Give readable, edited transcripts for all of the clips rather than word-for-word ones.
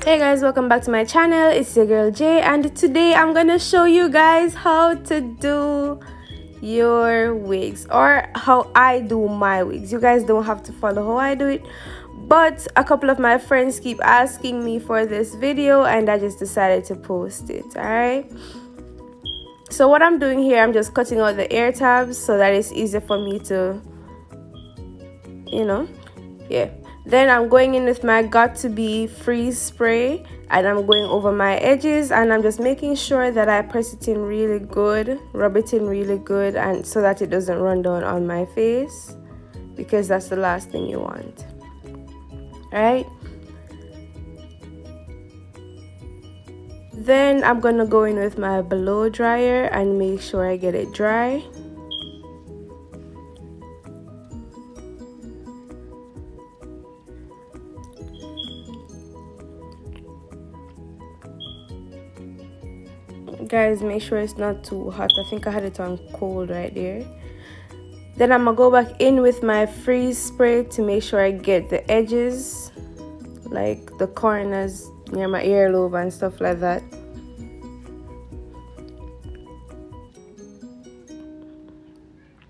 Hey guys, welcome back to my channel. It's your girl Jay, and today I'm gonna show you guys how to do your wigs, or how I do my wigs. You guys don't have to follow how I do it, but a couple of my friends keep asking me for this video and I just decided to post it. All right, so what I'm doing here, I'm just cutting out the ear tabs so that it's easier for me to, yeah. Then I'm going in with my Got To Be freeze spray, and I'm going over my edges, and I'm just making sure that I press it in really good, rub it in really good, and so that it doesn't run down on my face, because that's the last thing you want. All right, then I'm gonna go in with my blow dryer and make sure I get it dry. Guys, make sure it's not too hot. I think I had it on cold right there. Then I'm gonna go back in with my freeze spray to make sure I get the edges, like the corners near my earlobe and stuff like that.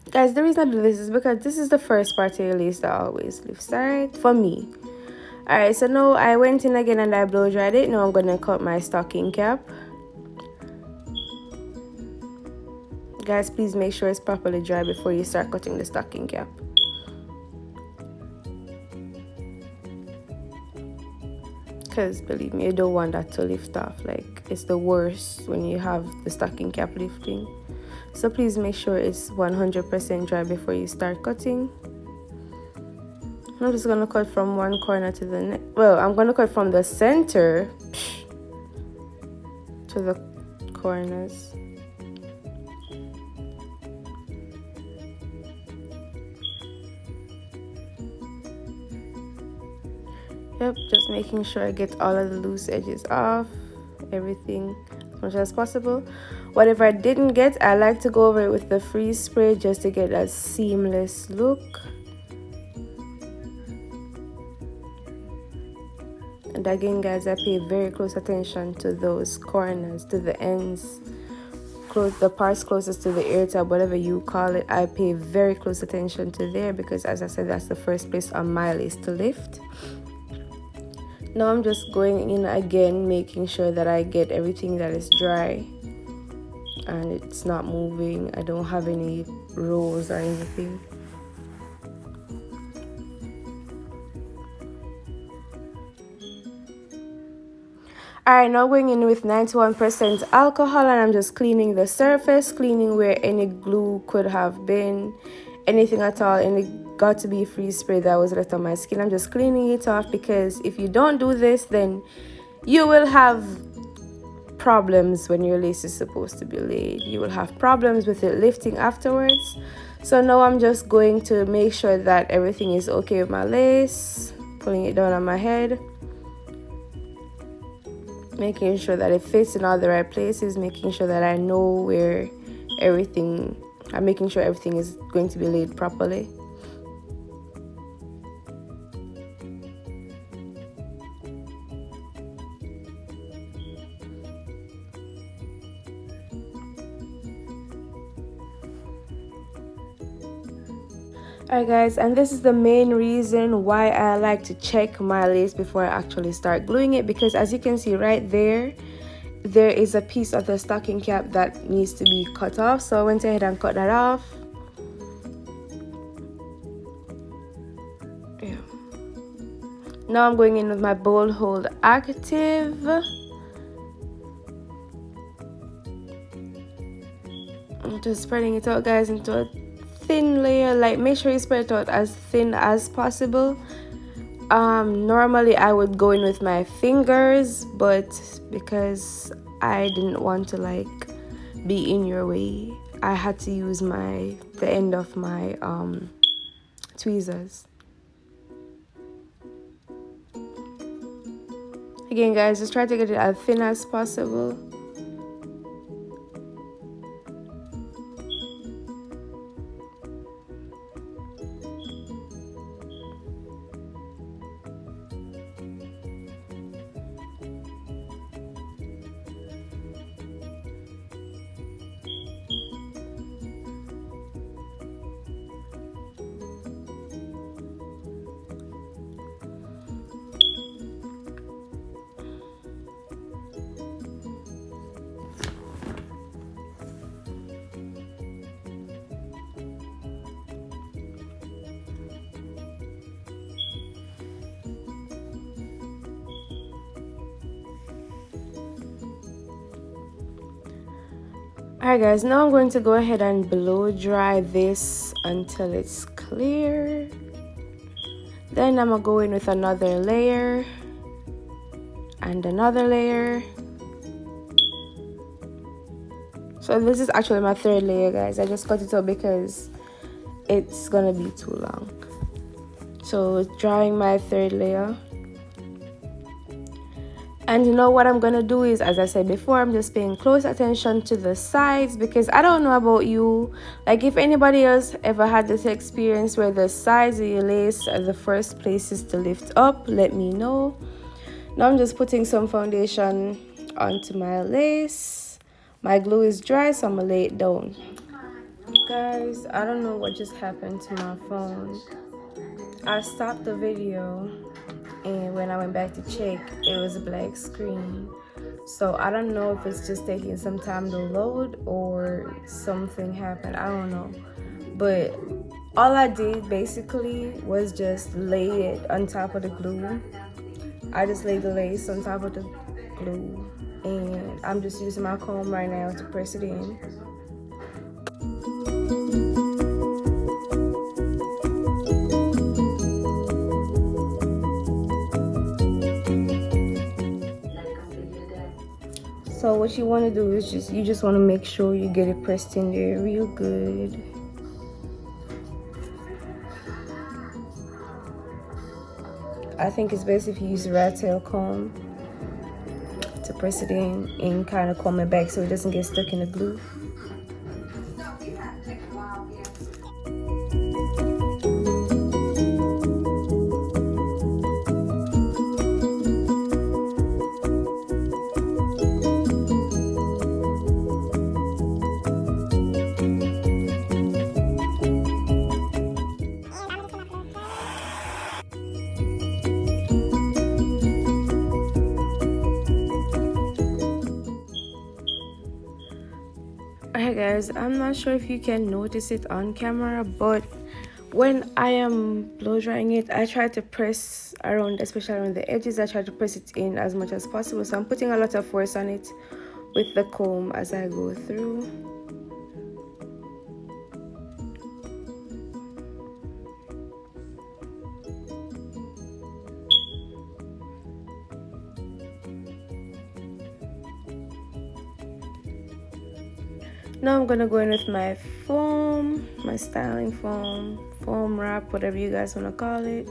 Guys, the reason I do this is because this is the first part of your lace that always lifts, alright, for me. Alright, so now I went in again and I blow dried it. Now I'm gonna cut my stocking cap. Guys, please make sure it's properly dry before you start cutting the stocking cap. Because believe me, you don't want that to lift off. Like, it's the worst when you have the stocking cap lifting. So please make sure it's 100% dry before you start cutting. I'm just gonna cut from one corner to the next. Well, I'm gonna cut from the center to the corners. Yep, just making sure I get all of the loose edges off, everything as much as possible. Whatever I didn't get, I like to go over it with the freeze spray just to get a seamless look. And again, guys, I pay very close attention to those corners, to the ends, the parts closest to the ear tab, whatever you call it. I pay very close attention to there because, as I said, that's the first place on my list to lift. Now I'm just going in again, making sure that I get everything that is dry and it's not moving. I don't have any rolls or anything. Alright, now going in with 91% alcohol, and I'm just cleaning the surface, cleaning where any glue could have been, anything at all, any Got To Be freeze spray that was left on my skin. I'm just cleaning it off, because if you don't do this, then you will have problems when your lace is supposed to be laid. You will have problems with it lifting afterwards. So now I'm just going to make sure that everything is okay with my lace, pulling it down on my head, making sure that it fits in all the right places, making sure that I know where I'm making sure everything is going to be laid properly. Alright guys, and this is the main reason why I like to check my lace before I actually start gluing it, because as you can see right there, there is a piece of the stocking cap that needs to be cut off. So I went ahead and cut that off. Yeah. Now I'm going in with my Bold Hold Active. I'm just spreading it out, guys, into a thin layer. Like, make sure you spread it out as thin as possible. Normally I would go in with my fingers, but because I didn't want to like be in your way, I had to use the end of my tweezers. Again, guys, just try to get it as thin as possible. Alright guys, now I'm going to go ahead and blow dry this until it's clear. Then I'm gonna go in with another layer and another layer. So this is actually my third layer, guys. I just cut it up because it's gonna be too long. So drawing my third layer. And you know what I'm gonna do is, as I said before, I'm just paying close attention to the sides, because I don't know about you, like if anybody else ever had this experience where the sides of your lace are the first places to lift up, let me know. Now I'm just putting some foundation onto my lace. My glue is dry, so I'm gonna lay it down. Guys, I don't know what just happened to my phone. I stopped the video, and when I went back to check, it was a black screen. So I don't know if it's just taking some time to load or something happened. I don't know. But all I did basically was just lay it on top of the glue. I just laid the lace on top of the glue, and I'm just using my comb right now to press it in. So what you want to do is you just want to make sure you get it pressed in there real good. I think it's best if you use a rat tail comb to press it in and kind of comb it back so it doesn't get stuck in the glue. Alright guys, I'm not sure if you can notice it on camera, but when I am blow drying it, I try to press around, especially around the edges. I try to press it in as much as possible, so I'm putting a lot of force on it with the comb as I go through. Now I'm gonna go in with my foam, my styling foam, foam wrap, whatever you guys want to call it,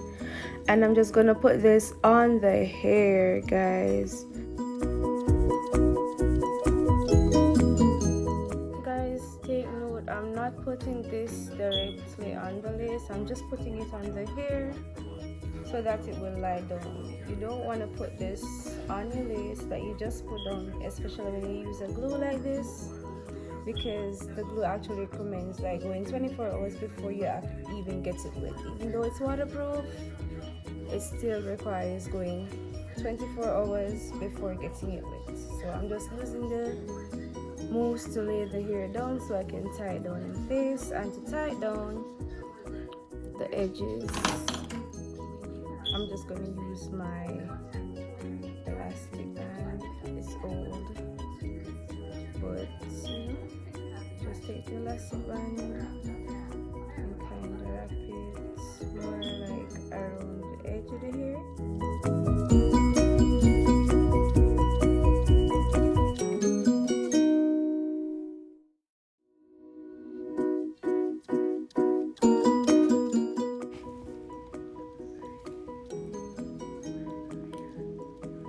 and I'm just gonna put this on the hair, guys. Guys, take note, I'm not putting this directly on the lace, I'm just putting it on the hair so that it will lie down. You don't want to put this on your lace that you just put on, especially when you use a glue like this, because the glue actually recommends like going 24 hours before you even get it wet. Even though it's waterproof, it still requires going 24 hours before getting it wet. So I'm just using the mousse to lay the hair down so I can tie it down in the face, and to tie it down the edges, I'm just going to use my elastic band. It's old, but just take the elastic band and kind of wrap it more like around the edge of the hair.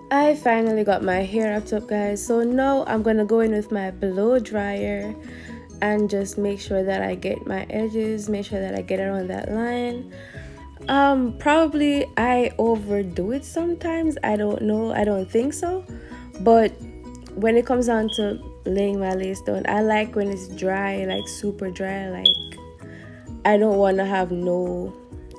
I finally got my hair wrapped up, guys. So now I'm gonna go in with my blow dryer and just make sure that I get my edges, make sure that I get around that line. Probably I overdo it sometimes. I don't know, I don't think so, but when it comes down to laying my lace down, I like when it's dry, like super dry. Like I don't want to have no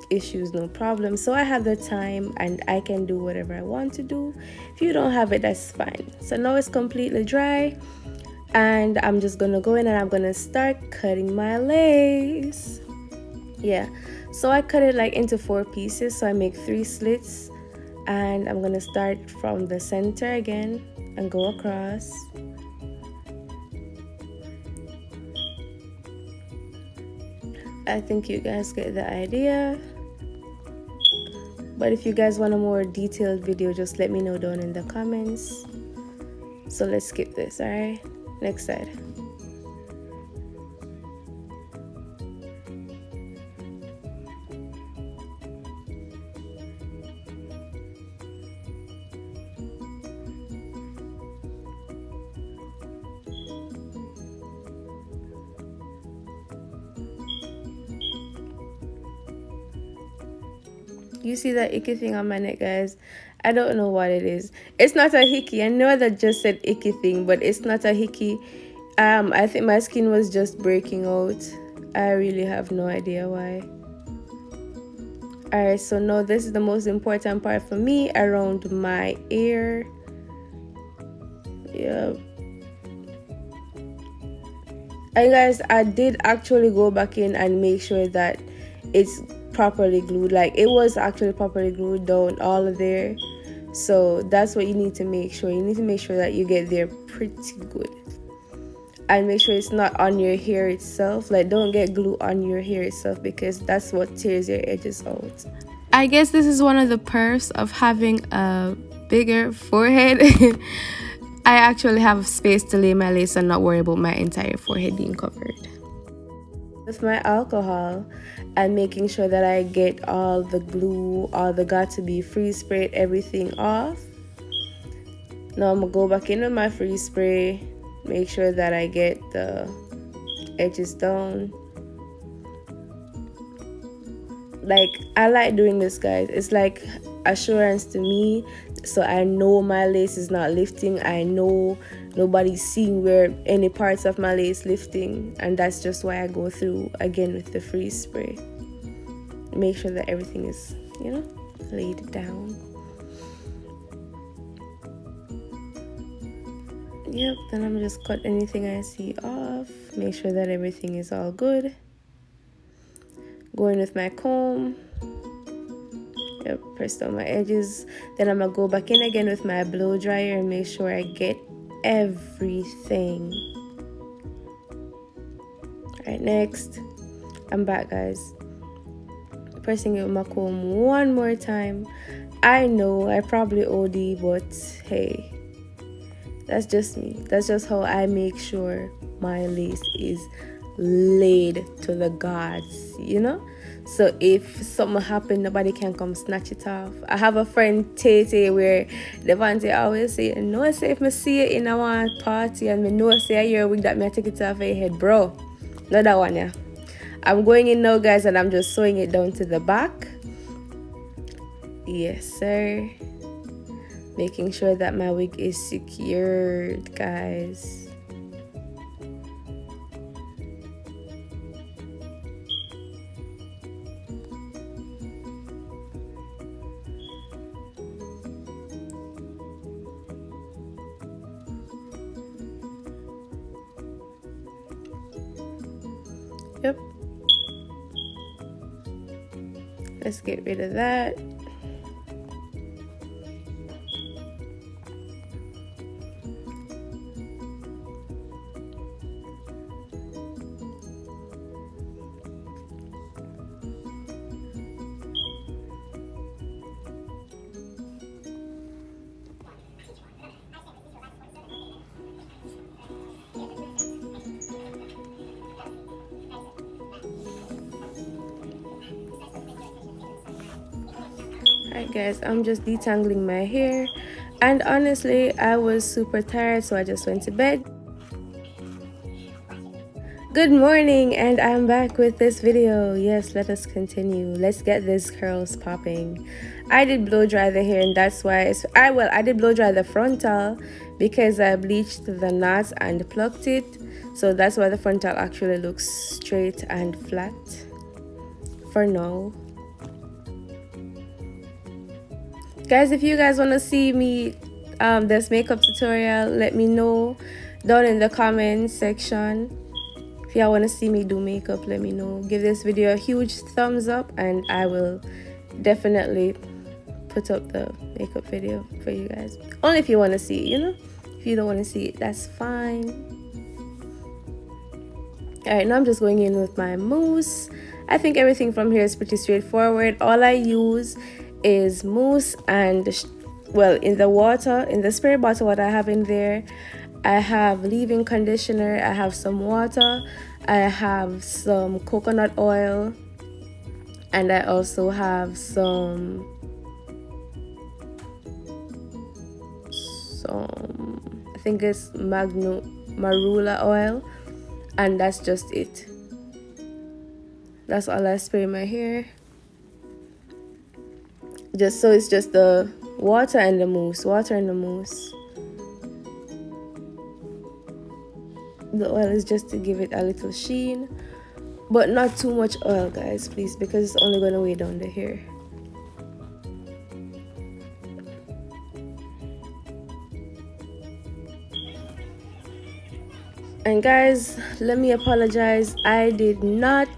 issues, no problems. So I have the time and I can do whatever I want to do. If you don't have it, that's fine. So now it's completely dry, and I'm just gonna go in and I'm gonna start cutting my lace. Yeah, so I cut it like into 4 pieces, so I make 3 slits, and I'm gonna start from the center again and go across. I think you guys get the idea. But if you guys want a more detailed video, just let me know down in the comments. So let's skip this, alright? Next side. You see that icky thing on my neck, guys? I don't know what it is. It's not a hickey. I know that just said icky thing, but it's not a hickey. I think my skin was just breaking out. I really have no idea why. Alright, so now this is the most important part for me, around my ear. Yeah. And guys, I did actually go back in and make sure that it's properly glued. Like, it was actually properly glued down all of there. So that's what you need to make sure. You need to make sure that you get there pretty good. And make sure it's not on your hair itself. Like, don't get glue on your hair itself, because that's what tears your edges out. I guess this is one of the perks of having a bigger forehead. I actually have space to lay my lace and not worry about my entire forehead being covered. With my alcohol and making sure that I get all the glue, all the got to be freeze sprayed, everything off. Now I'm gonna go back in with my freeze spray, make sure that I get the edges down. Like, I like doing this, guys. It's like assurance to me, so I know my lace is not lifting. I know nobody's seeing where any parts of my lace lifting, and that's just why I go through again with the freeze spray. Make sure that everything is, you know, laid down. Yep, then I'm just cut anything I see off. Make sure that everything is all good. Go in with my comb. Yep, press down my edges. Then I'm gonna go back in again with my blow dryer and make sure I get everything. Alright, next, I'm back, guys. Pressing it with my comb one more time. I know I probably OD, but hey, that's just me. That's just how I make sure my lace is laid to the gods, you know? So if something happen, nobody can come snatch it off. I have a friend, Tete, where Devante always say, no, say if I see it in a one party and me know say I hear a wig that me take it off your head, bro. Not that one, yeah. I'm going in now, guys, and I'm just sewing it down to the back. Yes, sir. Making sure that my wig is secured, guys. Yep. Let's get rid of that. Alright guys, I'm just detangling my hair, and honestly I was super tired, so I just went to bed. Good morning, and I'm back with this video. Yes, let us continue. Let's get these curls popping. I did blow dry the hair, and that's why I did blow dry the frontal because I bleached the knots and plucked it, so that's why the frontal actually looks straight and flat for now. Guys, if you guys want to see me this makeup tutorial, let me know down in the comment section. If y'all want to see me do makeup, let me know. Give this video a huge thumbs up, and I will definitely put up the makeup video for you guys. Only if you want to see it, you know. If you don't want to see it, that's fine. Alright, now I'm just going in with my mousse. I think everything from here is pretty straightforward. All I use is mousse and well, in the water, in the spray bottle, what I have in there, I have leave-in conditioner, I have some water, I have some coconut oil, and I also have some I think it's marula oil, and that's just it. That's all I spray my hair. Just so it's just the water and the mousse. The oil is just to give it a little sheen, but not too much oil, guys, please, because it's only going to weigh down the hair. And guys, let me apologize, I did not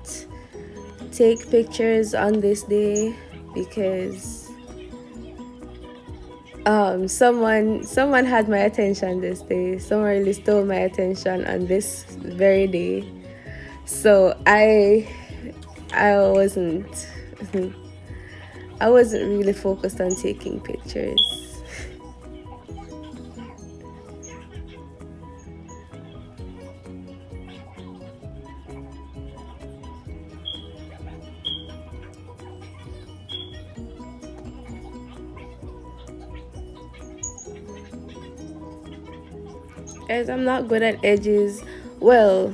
take pictures on this day because someone had my attention this day. Someone really stole my attention on this very day, so I wasn't really focused on taking pictures. Guys, I'm not good at edges. Well,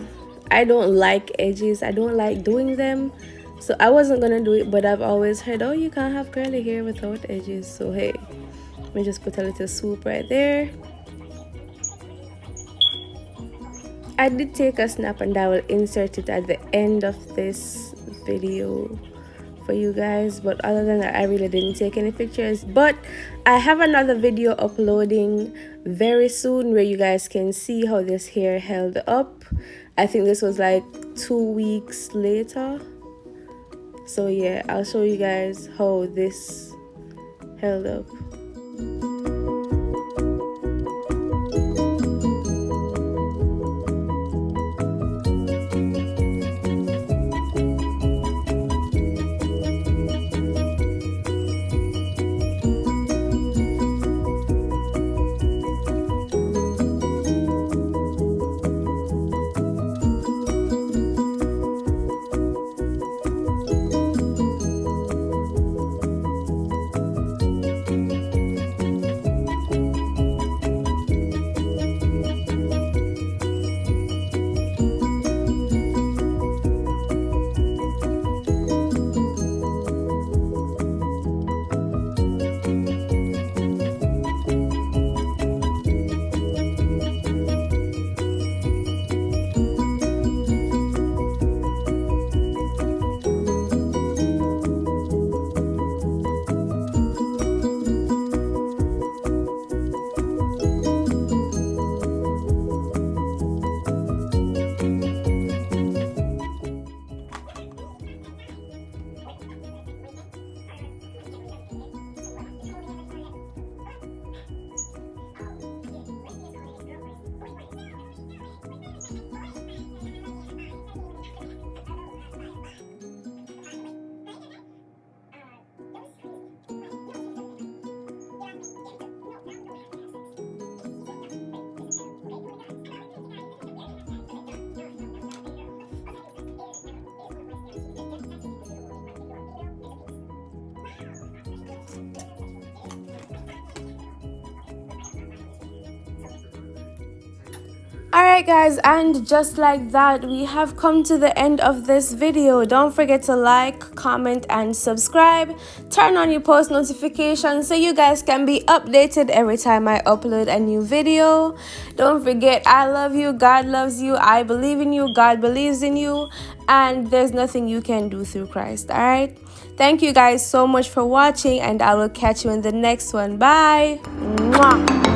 I don't like edges. I don't like doing them. So I wasn't gonna do it, but I've always heard, oh, you can't have curly hair without edges. So hey, let me just put a little swoop right there. I did take a snap and I will insert it at the end of this video for you guys, but other than that, I really didn't take any pictures. But I have another video uploading very soon where you guys can see how this hair held up. I think this was like 2 weeks later, so yeah, I'll show you guys how this held up. Alright guys, and just like that, we have come to the end of this video. Don't forget to like, comment, and subscribe. Turn on your post notifications so you guys can be updated every time I upload a new video. Don't forget, I love you, God loves you, I believe in you, God believes in you, and there's nothing you can do through Christ. Alright? Thank you guys so much for watching, and I will catch you in the next one. Bye! Mwah.